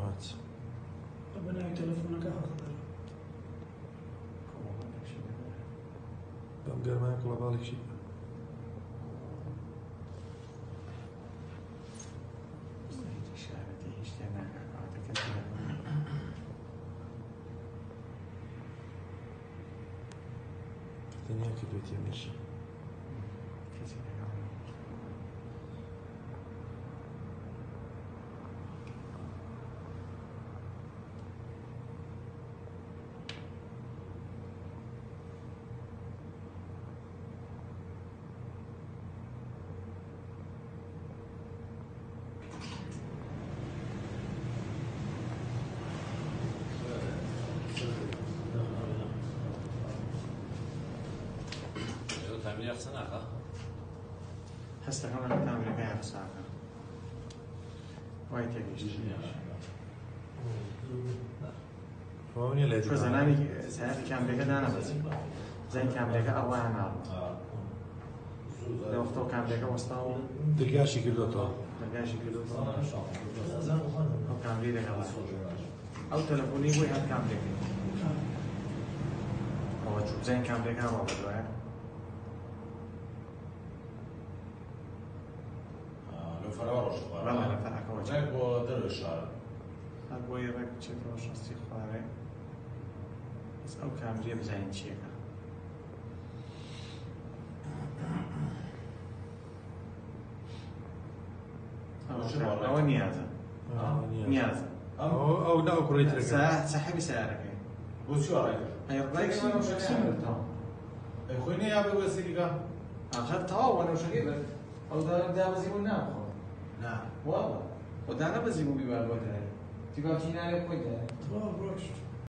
مات بناء تلفونك أخضر بمقر ما يقلب بالك شيء الدنيا كبرت يا مشي تعمل يخسن آخر هسه كمان تعمل بيع ساعة وايد تبيش هوني اللي شو زناني ساعات كان بيجا أنا بس زي كان بيجا أروح أنا لو وقته كان بيجا وسطه دقاشي كيلو تو دقاشي كيلو أو كان بيجا أو تلفوني ويحد كان بيجا هو شوف زين كان بيجا هو بدوه والله نفعك وجه. زين ودر الشارع. أبوي يبغى تشوف وش استخباره. بس أو كامري بزين شيكا. أو نيازة. نيازة. أو لا أكريت لك. سحبي سعرك. وش وراك؟ أي رأيك أنا وش أكسب خويني يا أبو وسيلة. أخذتها وأنا وش أجيبك؟ أو ده بزيمون نام. نعم. والله. ودانا بزيمون بيبغى تبغى تيجي على كويدا. بروش